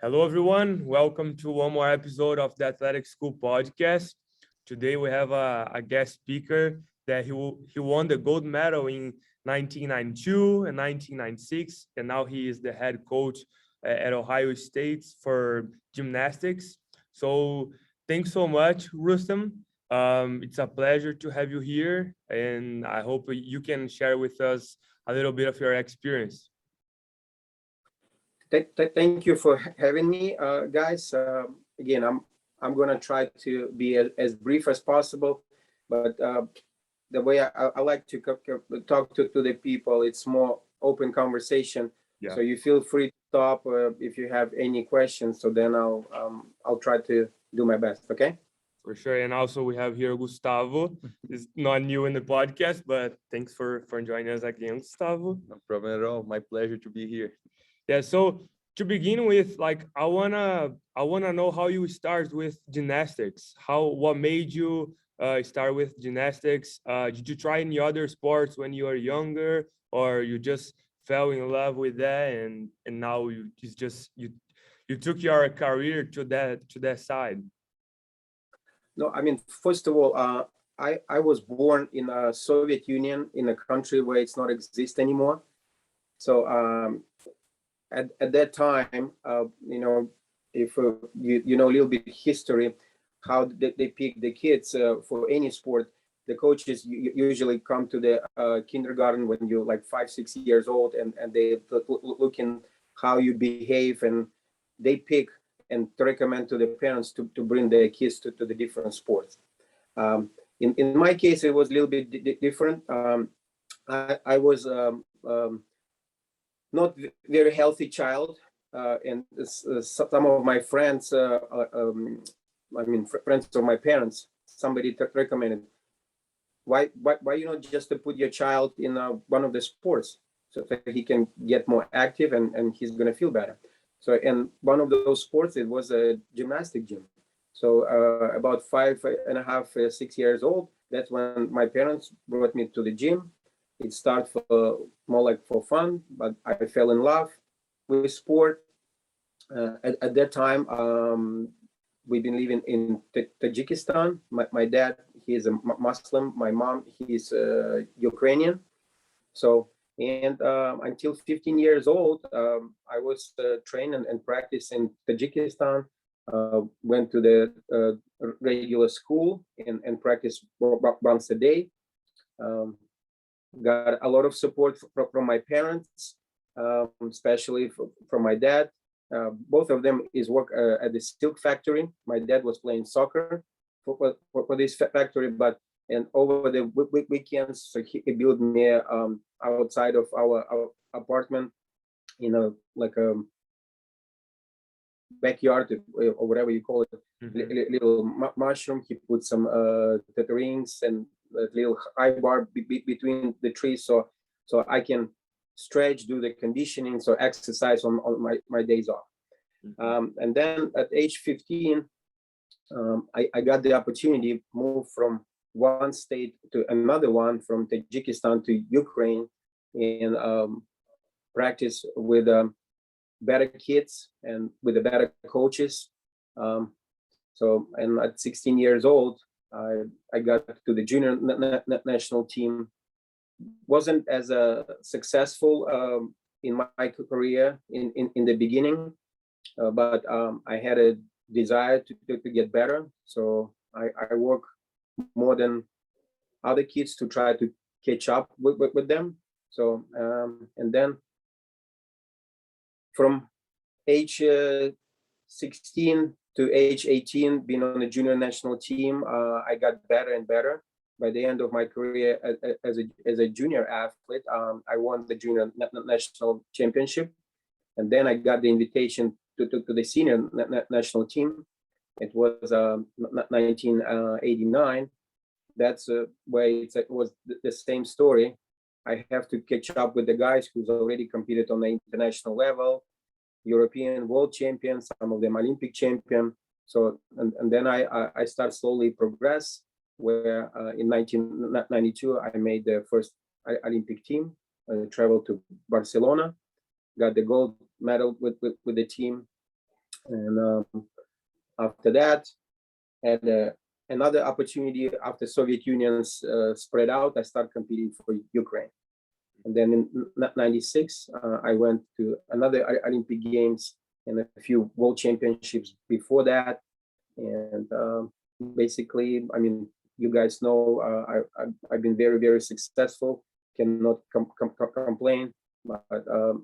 Hello, everyone. Welcome to one more episode of the Athletic School podcast. Today, we have a guest speaker that he won the gold medal in 1992 and 1996, and now he is the head coach at Ohio State for gymnastics. So thanks so much, Rustam. It's a pleasure to have you here, and I hope you can share with us a little bit of your experience. Thank you for having me, guys. Again, I'm gonna try to be as brief as possible, but the way I like to talk to the people, it's more open conversation. Yeah. So you feel free to stop if you have any questions. So then I'll try to do my best. Okay. For sure. And also we have here Gustavo. He's not new in the podcast, but thanks for joining us again, Gustavo. No problem at all. My pleasure to be here. Yeah, so to begin with, like I wanna know how you start with gymnastics. What made you start with gymnastics? Did you try any other sports when you were younger, or you just fell in love with that and now you took your career to that side? No, I mean, first of all, I was born in a Soviet Union, in a country where it's not exist anymore. So at that time, if you know a little bit history, how they pick the kids for any sport, the coaches usually come to the kindergarten when you're like 5-6 years old, and they looking how you behave, and they pick and recommend to the parents to bring their kids to the different sports. In my case, it was a little bit different. I was not very healthy child, and some of my friends, friends of my parents, somebody recommended, why you not just to put your child in one of the sports so that he can get more active and he's going to feel better. So, and one of those sports, it was a gymnastic gym. So about 5.5, 6 years old, that's when my parents brought me to the gym. It started for more like for fun, but I fell in love with sport. At that time, we've been living in Tajikistan. My dad, he is a Muslim. My mom, he's Ukrainian. So, and until 15 years old, I was trained and practiced in Tajikistan. Went to the regular school and practiced once a day. Got a lot of support from my parents, especially from my dad. Both of them is work at the silk factory. My dad was playing soccer for this factory, but and over the weekends, so he built me outside of our apartment, like a backyard or whatever you call it, little mushroom. He put some rings and a little high bar between the trees, so I can stretch, do the conditioning, so exercise on my days off. And then at age 15, I got the opportunity to move from one state to another one, from Tajikistan to Ukraine, and practice with better kids and with the better coaches. So, and at 16 years old, I got to the junior national team. Wasn't as successful in my career in the beginning, but I had a desire to get better. So I work more than other kids to try to catch up with them. So and then from age 16 to age 18, being on the junior national team, I got better and better. By the end of my career as a junior athlete, I won the junior national championship, and then I got the invitation to the senior national team. It was 1989. That's where it was the same story. I have to catch up with the guys who's already competed on the international level, European world champions, some of them Olympic champion. So, and then I start slowly progress, where in 1992, I made the first Olympic team. I traveled to Barcelona, got the gold medal with the team. And after that, had another opportunity after Soviet Union's spread out. I started competing for Ukraine. And then in '96, I went to another Olympic Games and a few World Championships before that. And basically, I mean, you guys know I've been very, very successful. Cannot complain. But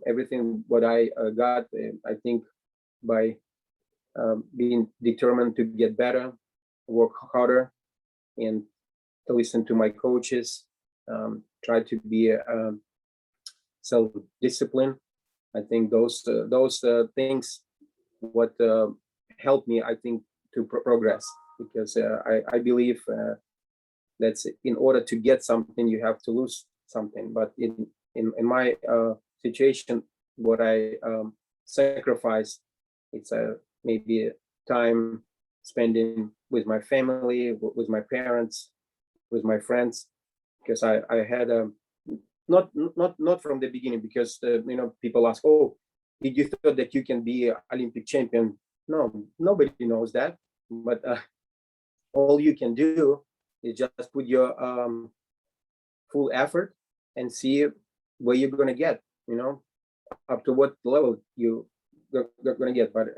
everything what I got, I think by being determined to get better, work harder, and to listen to my coaches, try to be self-disciplined. I think those things what helped me, I think, to progress, because I believe that's in order to get something, you have to lose something. But in my situation, what I sacrifice, it's maybe time spending with my family, with my parents, with my friends, because I had not from the beginning, because people ask, oh, did you thought that you can be an Olympic champion? No, nobody knows that. But all you can do is just put your full effort and see where you're gonna get. Up to what level you're gonna get. But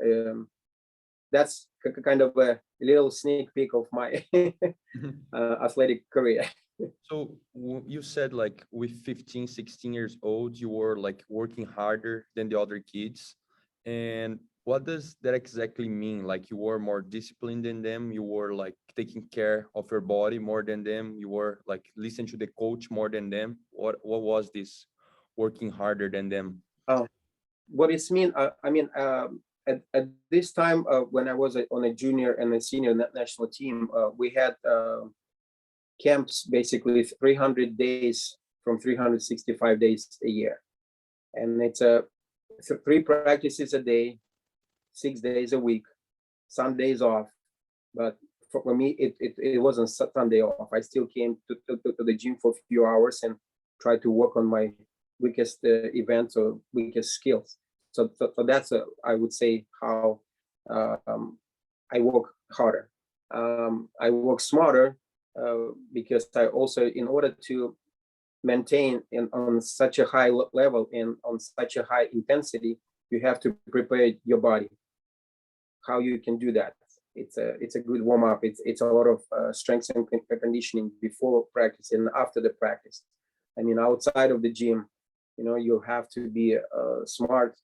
that's kind of a little sneak peek of my athletic career. So you said like with 15, 16 years old, you were like working harder than the other kids. And what does that exactly mean? Like you were more disciplined than them, you were like taking care of your body more than them, you were like listening to the coach more than them. What was this working harder than them? What it's mean, I mean, at this time, when I was on a junior and a senior national team, we had camps basically 300 days from 365 days a year. And it's 3 practices a day, 6 days a week, some days off. But for me, it wasn't Sunday off. I still came to the gym for a few hours and tried to work on my weakest events or weakest skills. So that's I would say how I work harder. I work smarter because I also, in order to maintain on such a high level and on such a high intensity, you have to prepare your body. How you can do that? It's a good warm up. It's a lot of strength and conditioning before practice and after the practice. I mean, outside of the gym, you have to be smart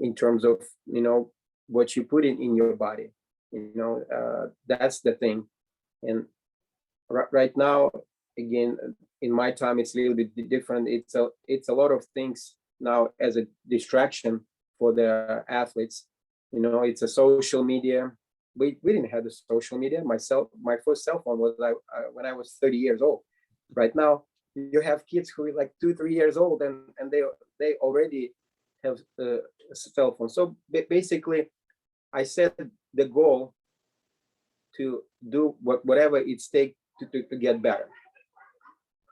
in terms of what you put in your body. That's the thing. And right now, again, in my time, it's a little bit different. It's a lot of things now as a distraction for the athletes. It's a social media. We didn't have the social media. My first cell phone was when I was 30 years old. Right now, you have kids who are like 2-3 years old, and they already have a cell phone. So basically, I set the goal to do whatever it takes to get better.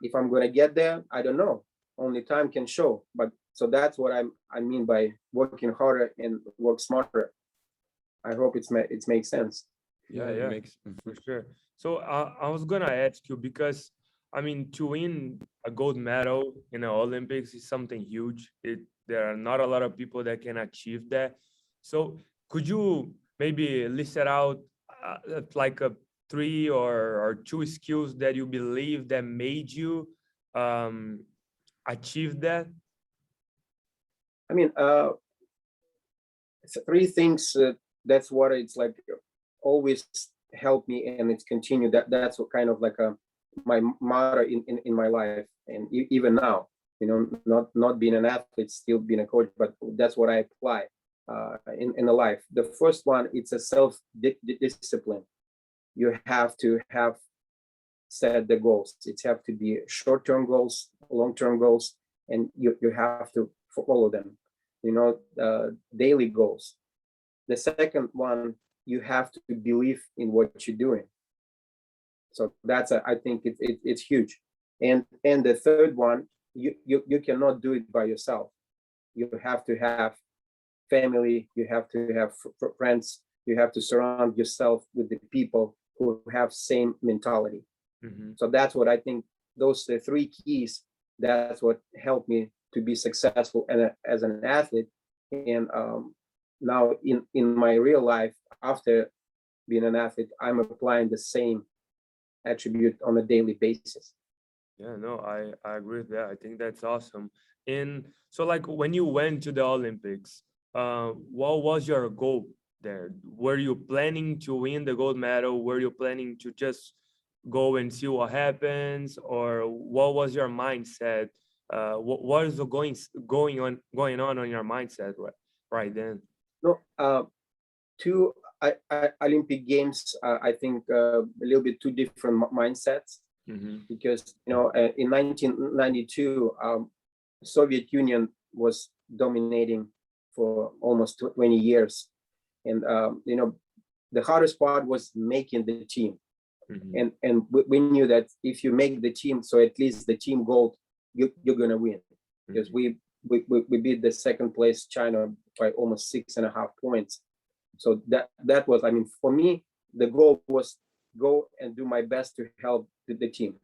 If I'm going to get there, I don't know. Only time can show. But so that's what I mean by working harder and work smarter. I hope it makes sense. Yeah, It makes for sure. So I was gonna ask you, because I mean, to win a gold medal in the Olympics is something huge. There are not a lot of people that can achieve that. So could you maybe list it out like a 3 or 2 skills that you believe that made you achieve that? I mean, 3 things. That's what it's like. Always help me, and it's continued. That's what kind of like my motto in my life, and even now. Not being an athlete, still being a coach, but that's what I apply in the life. The first one, it's a self-discipline. You have to have set the goals. It have to be short-term goals, long-term goals, and you have to follow them. Daily goals. The second one, you have to believe in what you're doing. So that's I think it's huge. And the third one, you cannot do it by yourself. You have to have family, you have to have friends, you have to surround yourself with the people who have same mentality. So that's what I think, those the three keys, that's what helped me to be successful and as an athlete. And now in my real life, after being an athlete, I'm applying the same attribute on a daily basis. Yeah, no, I agree with that. I think that's awesome. And so like when you went to the Olympics, what was your goal there? Were you planning to win the gold medal? Were you planning to just go and see what happens? Or what was your mindset? What is going on your mindset right then? No, two Olympic Games, I think a little bit two different mindsets, because in 1992, Soviet Union was dominating for almost 20 years, and the hardest part was making the team, and we knew that if you make the team, so at least the team gold, you're gonna win, because we beat the second place China by almost 6.5 points. So that was, I mean, for me, the goal was go and do my best to help the team.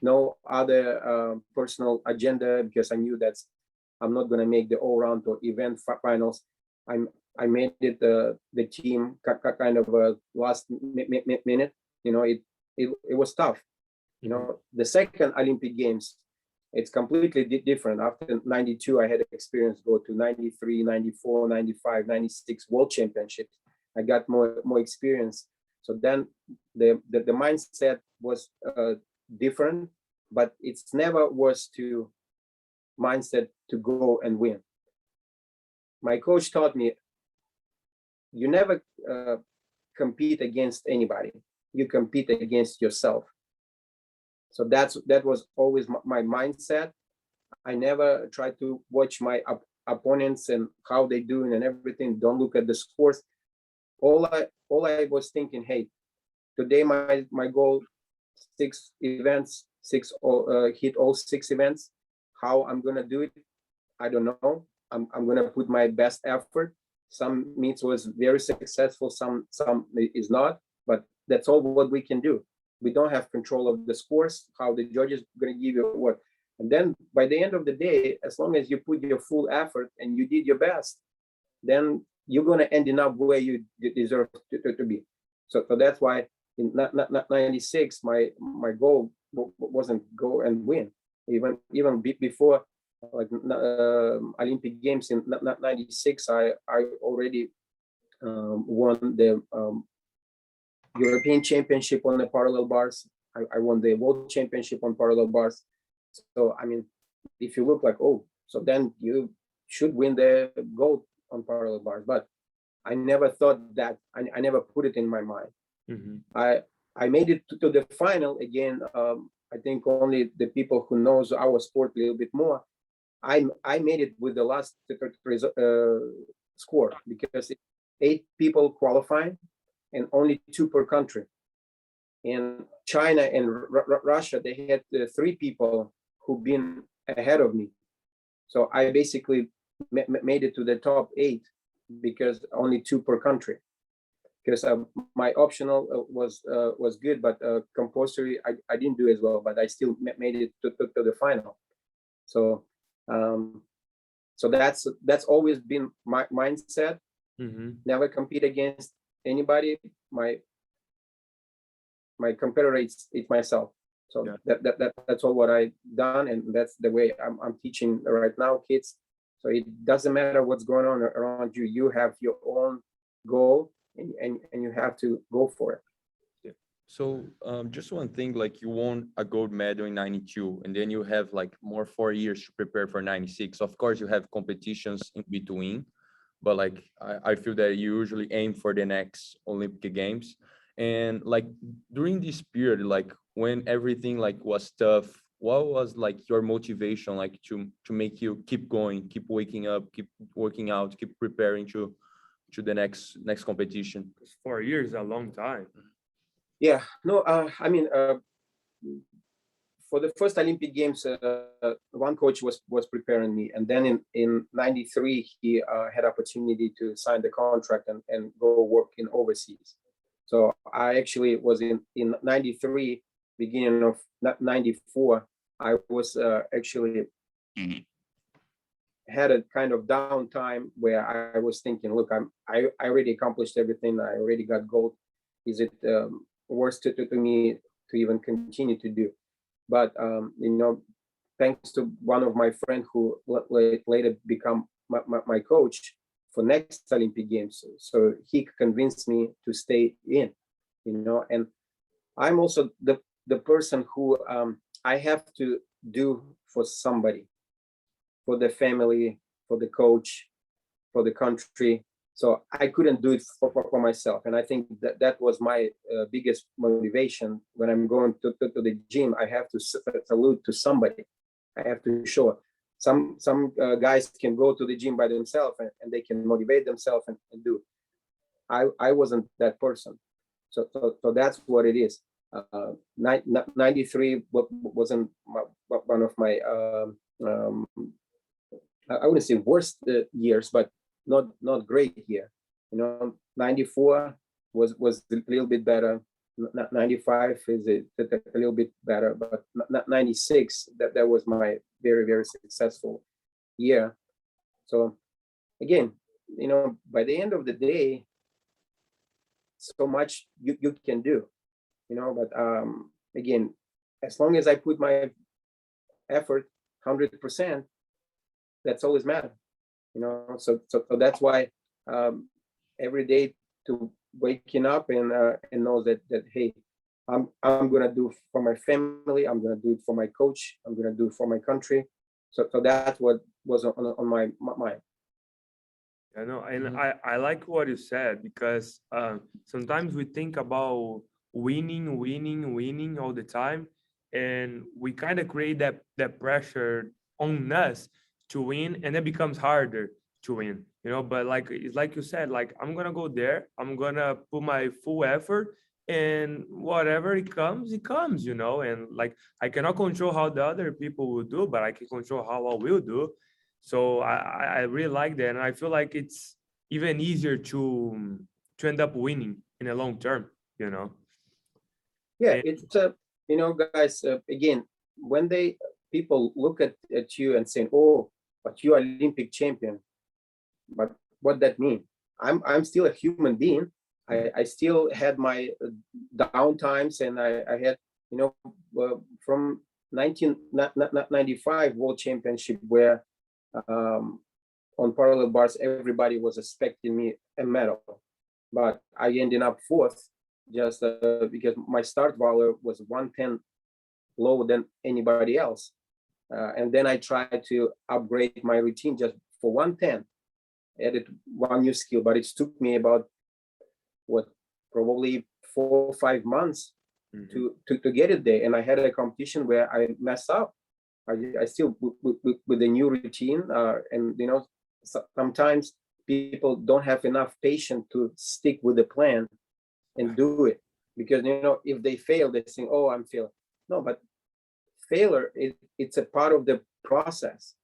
No other personal agenda, because I knew that I'm not going to make the all-round or event finals. I made it the team kind of last minute. It was tough. The second Olympic Games, it's completely different. After 92, I had experience go to 93, 94, 95, 96 World Championships. I got more experience. So then the mindset was different, but it's never was to mindset to go and win. My coach taught me, you never compete against anybody. You compete against yourself. So that was always my mindset. I never tried to watch my opponents and how they doing and everything. Don't look at the scores. All I was thinking, hey, today my goal, 6 events, hit all 6 events. How I'm gonna do it, I don't know. I'm gonna put my best effort. Some meets was very successful, some is not, but that's all what we can do. We don't have control of the scores, how the judges going to give you what. And then by the end of the day, as long as you put your full effort and you did your best, then you're going to end up where you deserve to be. So that's why in 96, my goal wasn't go and win. Even before like Olympic Games in 96, I already won the European Championship on the parallel bars. I won the World Championship on parallel bars. So, I mean, if you look like, oh, so then you should win the gold on parallel bars. But I never thought that, I never put it in my mind. I made it to the final again. I think only the people who knows our sport a little bit more, I made it with the last score, because 8 people qualifying, and only 2 per country. And China and Russia, they had 3 people who've been ahead of me. So I basically made it to the top 8 because only 2 per country. Because my optional was good, but compulsory I didn't do as well. But I still made it to the final. So so that's always been my mindset. Never compete against anybody. My competitor it's myself. So yeah. That's all what I done, and that's the way I'm teaching right now kids. So it doesn't matter what's going on around you. You have your own goal, and you have to go for it. Yeah. So just one thing, like you won a gold medal in 92, and then you have like more 4 years to prepare for 96. Of course, you have competitions in between, but like I feel that you usually aim for the next Olympic Games. And like during this period, like when everything like was tough, what was like your motivation, like to make you keep going, keep waking up, keep working out, keep preparing to the next competition? 4 years is a long time. Yeah, no, I mean, for the first Olympic Games, one coach was preparing me, and then in '93 he had opportunity to sign the contract and go work in overseas. So I actually was in '93, beginning of '94. I was actually had a kind of downtime where I was thinking, look, I already accomplished everything. I already got gold. Is it worth to me to even continue to do? But thanks to one of my friends who later become my coach for next Olympic Games, so he convinced me to stay in, and I'm also the person who I have to do for somebody, for the family, for the coach, for the country. So I couldn't do it for myself. And I think that was my biggest motivation. When I'm going to the gym, I have to salute to somebody. I have to show. Some guys can go to the gym by themselves and they can motivate themselves and do. I wasn't that person. So that's what it is. 93 wasn't one of my, I wouldn't say worst years, but not great year. 94 was a little bit better. 95 is a little bit better, but 96, that was my very, very successful year. So again, by the end of the day, so much you can do, but again, as long as I put my effort 100%, that's always matter. So that's why every day to waking up and know that hey, I'm gonna do for my family, I'm gonna do it for my coach, I'm gonna do it for my country. So that's what was on my mind. I know, and I like what you said, because sometimes we think about winning all the time, and we kind of create that pressure on us to win, and it becomes harder to win, but it's like you said, like, I'm gonna go there, I'm gonna put my full effort, and whatever it comes, and like, I cannot control how the other people will do, but I can control how I will do. So I really like that, and I feel like it's even easier to end up winning in the long term. Yeah, And it's guys, again, when people look at you and saying, oh, but you're Olympic champion, but what that mean? I'm still a human being. I still had my down times, and I had from 1995 World Championship, where on parallel bars everybody was expecting me a medal, but I ended up fourth, just because my start value was 110 lower than anybody else. And then I tried to upgrade my routine just for 110, added one new skill, but it took me about probably 4 or 5 months to get it there. And I had a competition where I messed up. I still with the new routine, and sometimes people don't have enough patience to stick with the plan and do it, because if they fail, they think, oh, I'm failing. No, but failure, it's a part of the process.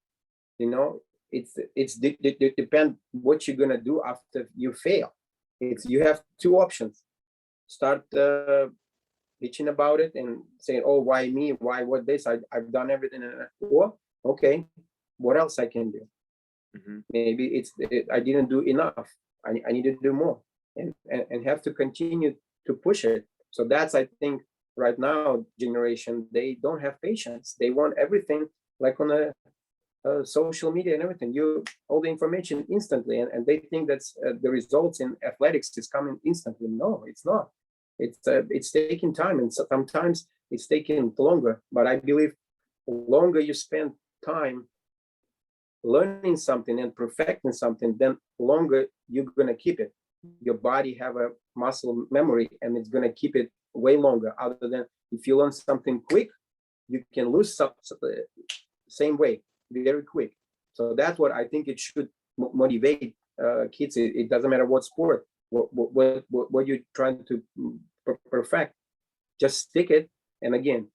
It's depend what you're gonna do after you fail. You have two options: start bitching about it and saying, oh, why me, why what this, I've done everything, or okay, what else I can do. Maybe I didn't do enough, I need to do more, and have to continue to push it. So that's, I think, right now generation, they don't have patience. They want everything like on a social media and everything, all the information instantly, and they think that's the results in athletics is coming instantly. No, it's not. It's taking time, and sometimes it's taking longer, but I believe the longer you spend time learning something and perfecting something, then longer you're gonna keep it. Your body have a muscle memory, and it's gonna keep it way longer. Other than if you learn something quick, you can lose some same way very quick. So that's what I think it should motivate kids. It doesn't matter what sport, what you're trying to perfect, just stick it. And again,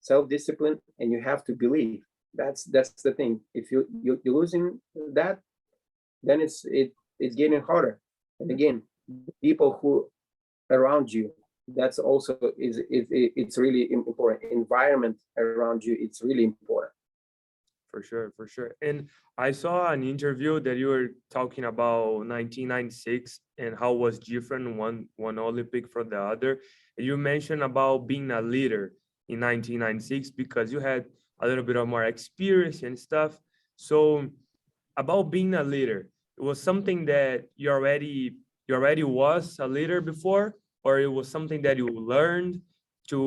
self-discipline, and you have to believe. That's the thing. If you're losing that, then it's getting harder. And again, people who around you, that's also it's really important. Environment around you, it's really important. For sure, for sure. And I saw an interview that you were talking about 1996 and how it was different one Olympic from the other. And you mentioned about being a leader in 1996 because you had a little bit of more experience and stuff. So about being a leader, it was something that you already was a leader before, or it was something that you learned to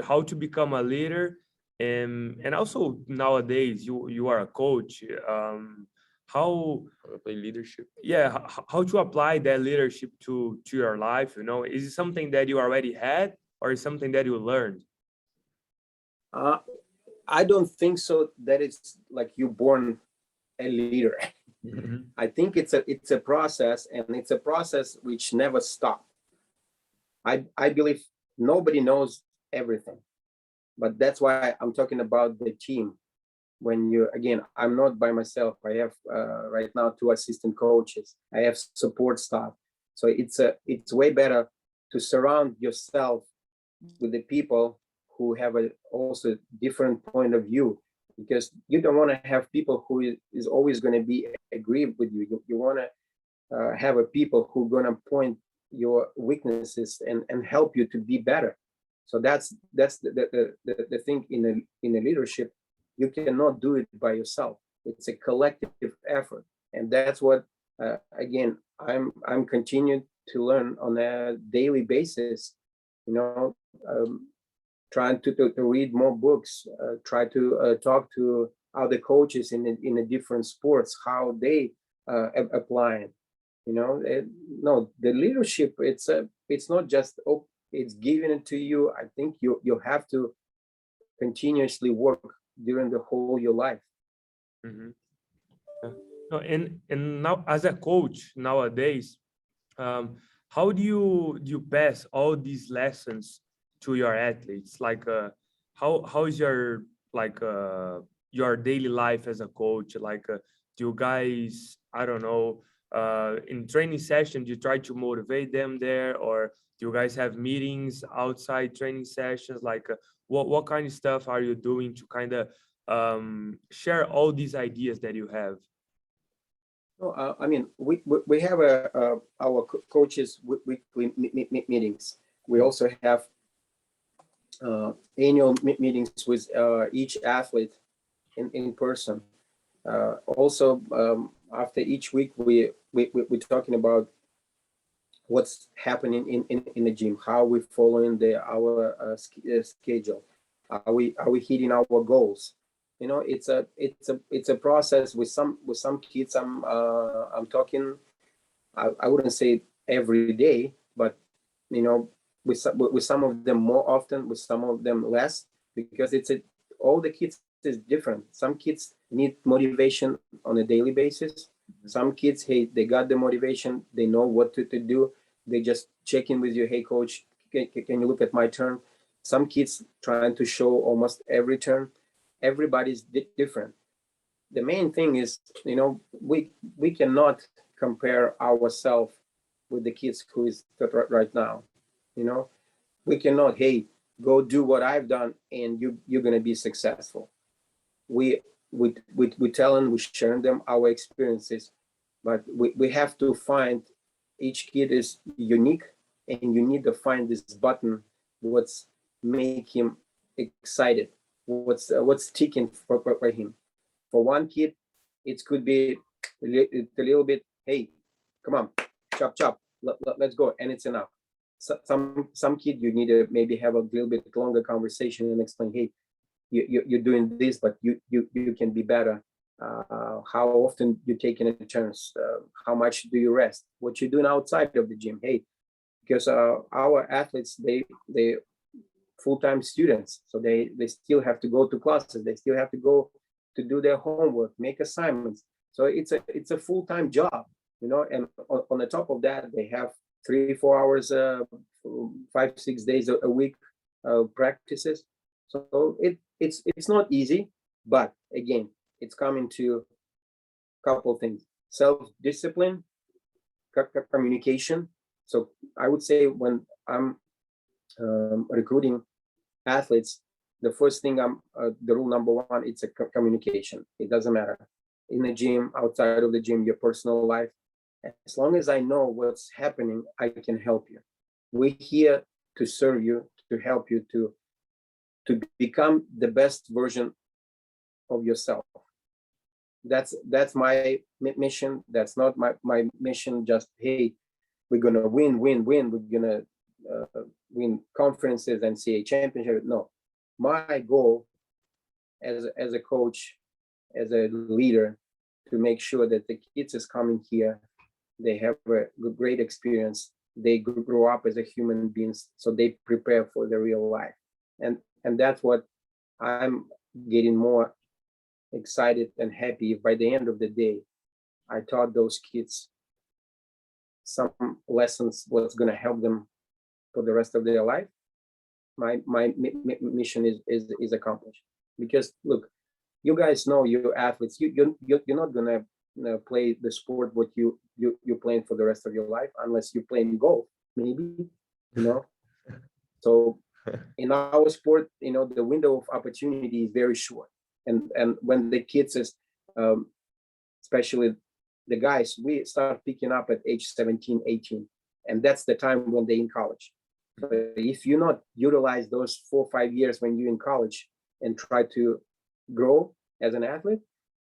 how to become a leader. And also nowadays you are a coach. How Play leadership. yeah, how to apply that leadership to your life, you know? Is it something that you already had, or is something that you learned? I don't think so that it's like you're born a leader. Mhm. I think it's a process, and it's a process which never stops. I believe nobody knows everything, but that's why I'm talking about the team. When you, again, I'm not by myself. I have right now 2 assistant coaches. I have support staff. So it's way better to surround yourself with the people who have a also different point of view, because you don't want to have people who is always going to be agree with you. You want to have a people who are going to point your weaknesses and help you to be better. So that's the thing in a leadership. You cannot do it by yourself. It's a collective effort, and that's what again I'm continuing to learn on a daily basis. You know, trying to read more books, try to talk to other coaches in the different sports, how they apply it. You know, no, the leadership, it's not just, oh, it's given it to you. I think you have to continuously work during the whole your life. Mhm. Yeah. No, and now as a coach nowadays, how do you pass all these lessons to your athletes? Like, how is your like your daily life as a coach? Like, do you guys, I don't know, in training sessions, you try to motivate them there, or do you guys have meetings outside training sessions? Like, what kind of stuff are you doing to kind of share all these ideas that you have? No, I mean, we have our coaches weekly meetings. We also have annual meetings with each athlete in person. Also, after each week, we're talking about what's happening in the gym, how we're following our schedule, are we hitting our goals. You know, it's a process with some kids. I'm talking, I wouldn't say every day, but you know, with some of them more often, with some of them less, because all the kids is different. Some kids need motivation on a daily basis. Some kids, hey, they got the motivation, they know what to do. They just check in with you, hey coach, can you look at my turn? Some kids trying to show almost every turn. Everybody's different. The main thing is, you know, we cannot compare ourselves with the kids who is right now. You know, we cannot, hey, go do what I've done and you're gonna be successful. We tell them, we share them our experiences, but we have to find, each kid is unique, and you need to find this button, what's make him excited, what's ticking for him. For one kid, it could be a little bit, hey, come on, chop chop, let's go, and it's enough. Some kid, you need to maybe have a little bit longer conversation and explain, hey, you're doing this, but you can be better. How often you taking a turns? How much do you rest? What you're doing outside of the gym? Hey, because our athletes, they full-time students, so they still have to go to classes. They still have to go to do their homework, make assignments. So it's a full-time job, you know. And on the top of that, they have 3-4 hours, 5-6 days a week practices. So it's not easy, but again, it's coming to a couple of things: self-discipline, communication. So I would say when I'm recruiting athletes, the first thing the rule number one, it's a communication. It doesn't matter in the gym, outside of the gym, your personal life. As long as I know what's happening, I can help you. We're here to serve you, to help you to become the best version of yourself. That's my mission. That's not my mission. Just, hey, we're gonna win. We're gonna win conferences and NCAA championship. No, my goal as a coach, as a leader, to make sure that the kids is coming here, they have a great experience, they grow up as a human beings, so they prepare for the real life. And that's what I'm getting more excited and happy if by the end of the day I taught those kids some lessons what's going to help them for the rest of their life. My mission is accomplished. Because look, you guys know, you're athletes, you're not gonna play the sport what you're playing for the rest of your life, unless you're playing golf, maybe, you know. So in our sport, you know, the window of opportunity is very short. And when the kids is especially the guys, we start picking up at age 17, 18, and that's the time when they're in college. So if you not utilize those 4 or 5 years when you're in college and try to grow as an athlete,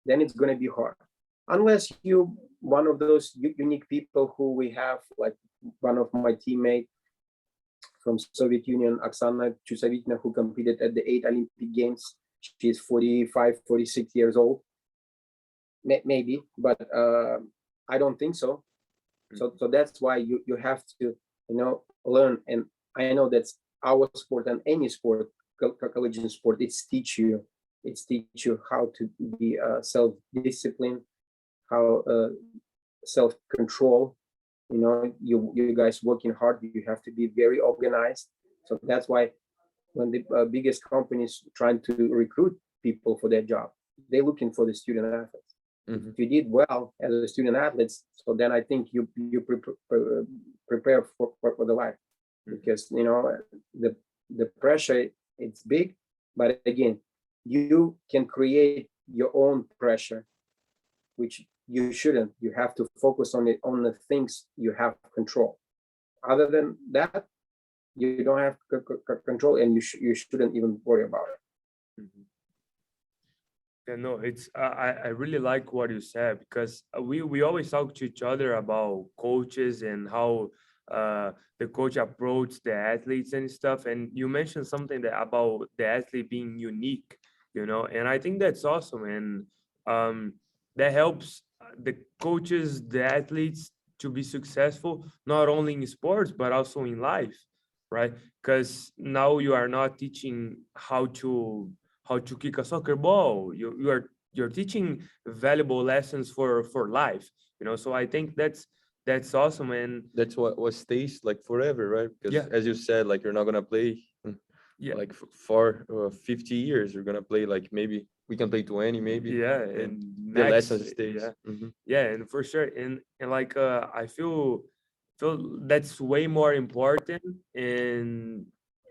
then it's going to be hard. Unless you one of those unique people who we have, like one of my teammates from Soviet Union, Oksana Chusovitina, who competed at the 8 Olympic Games. She's 45, 46 years old. Maybe, but I don't think so. So that's why you have to, you know, learn. And I know that's our sport, and any sport, collegiate sport, it's teach you how to be self-disciplined, how self-control. You know, you guys working hard, you have to be very organized. So that's why when the biggest companies trying to recruit people for their job, they're looking for the student athletes. If you did well as a student athlete, so then I think you prepare for the life. Because, you know, the pressure, it's big, but again, you can create your own pressure, which you shouldn't. You have to focus on the things you have control. Other than that, you don't have control, and you shouldn't even worry about it. Yeah, no, it's I really like what you said, because we always talk to each other about coaches and how the coach approach the athletes and stuff. And you mentioned something that about the athlete being unique, you know, and I think that's awesome. And that helps the coaches, the athletes, to be successful, not only in sports, but also in life, right? Because now you are not teaching how to kick a soccer ball. You're teaching valuable lessons for life, you know. So I think that's awesome. And That's what stays like forever, right? Because yeah, as you said, like you're not gonna play yeah, like for 50 years. You're gonna play like maybe we can play 20, maybe. yeah, And and the max, lesson stays. yeah, Mhm. yeah, and for sure. And like I feel that's way more important. And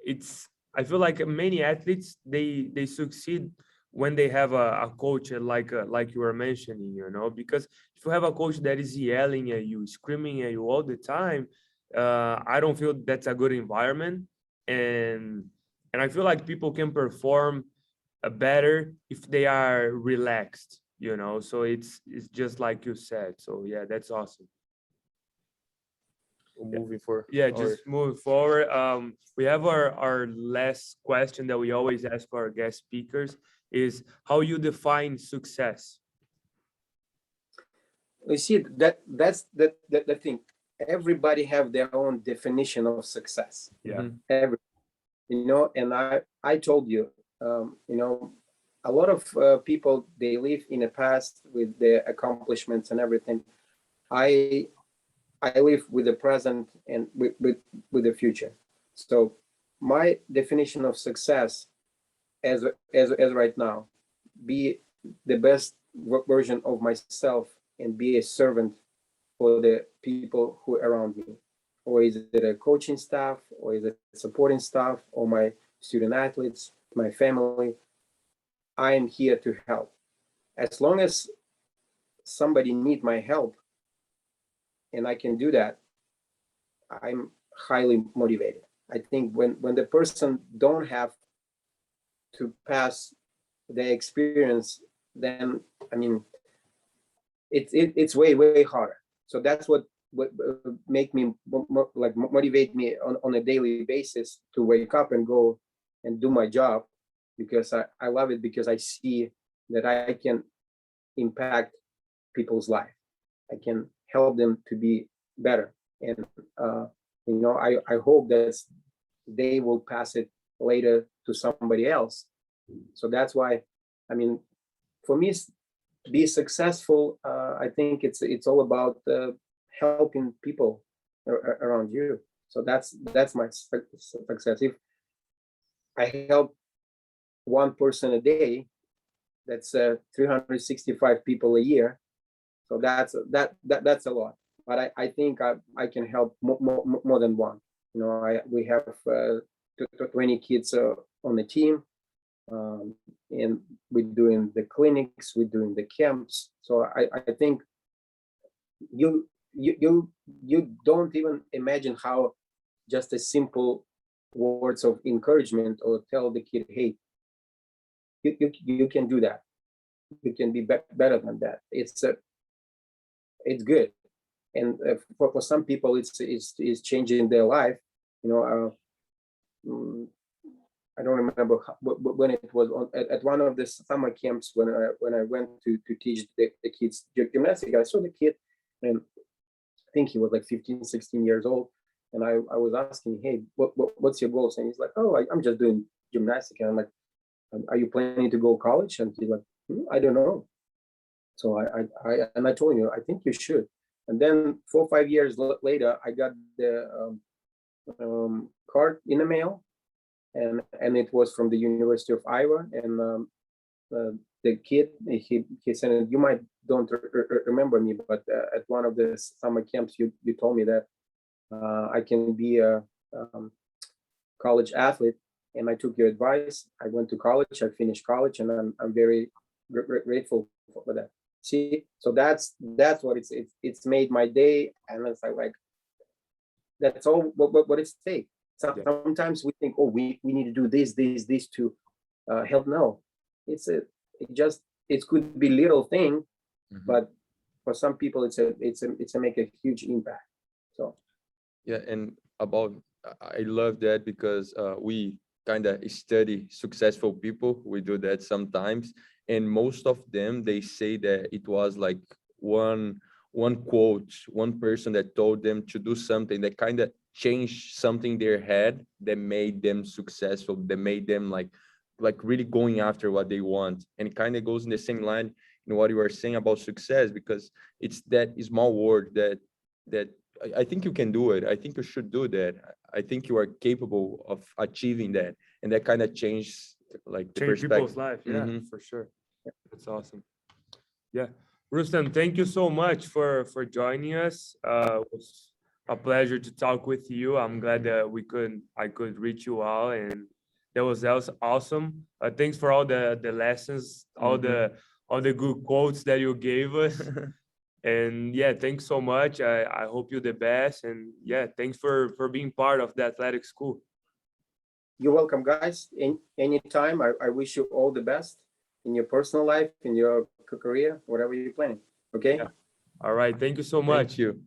it's, I feel like many athletes, they succeed when they have a coach like you were mentioning, you know. Because if you have a coach that is yelling at you, screaming at you all the time, I don't feel that's a good environment. And I feel like people can perform better if they are relaxed, you know. So it's just like you said. So yeah, that's awesome. Yeah. Moving for Yeah, our just moving forward. We have our last question that we always ask for our guest speakers is how you define success. You see, that's the thing. Everybody have their own definition of success. Yeah. Every, you know, and I told you, you know, a lot of people, they live in the past with their accomplishments and everything. I live with the present and with the future. So my definition of success as right now, be the best version of myself and be a servant for the people who are around me, or is it a coaching staff, or is it supporting staff, or my student athletes, my family. I am here to help. As long as somebody need my help and I can do that, I'm highly motivated. I think when the person don't have to pass the experience, then I mean it's way harder. So that's what make me like motivate me on a daily basis to wake up and go and do my job, because I love it, because I see that I can impact people's life. I can help them to be better, and I hope that they will pass it later to somebody else. So that's why, I mean, for me, be successful. I think it's all about helping people around you. So that's my success. If I help one person a day, that's 365 people a year. So that's a lot. But I think I can help more than one. We have 20 kids on the team, and we're doing the clinics, we're doing the camps. So I think you don't even imagine how just a simple words of encouragement, or tell the kid, hey, you can do that, you can be better than that. It's good, and for some people it's changing their life. I don't remember when it was at one of the summer camps when I went to teach the kids gymnastics. I saw the kid, and I think he was like 15, 16 years old. And I was asking, hey, what's your goals? And he's like, oh, I'm just doing gymnastics. And I'm like, are you planning to go to college? And he's like, I don't know. So I told him, I think you should. And then 4 or 5 years later, I got the card in the mail, and it was from the University of Iowa. And the kid, he said, you might don't remember me, but at one of the summer camps, you told me that I can be a college athlete, and I took your advice. I went to college, I finished college, and I'm very grateful for that. See, so that's what it's made my day. And it's like that's all what it's take. Sometimes we think, oh, we need to do this to help. No, it could be little thing, but for some people it's a make a huge impact. So yeah, and I love that, because we kind of study successful people. We do that sometimes, and most of them, they say that it was like one quote, one person that told them to do something that kind of changed something in their head, that made them successful, that made them like really going after what they want. And it kind of goes in the same line in what you were saying about success, because it's that small word that I think you can do it. I think you should do that. I think you are capable of achieving that. And that kind of changed like the perspective. People's life. Yeah, for sure. That's awesome. Yeah. Rustam, thank you so much for joining us. It was a pleasure to talk with you. I'm glad that I could reach you all, and that was awesome. Thanks for all the lessons, all the good quotes that you gave us. And yeah, thanks so much. I hope you're the best. And yeah, thanks for being part of the athletic school. You're welcome, guys. Anytime. I wish you all the best in your personal life, in your career, whatever you're planning. Okay. Yeah. All right. Thank you so much. Thank you.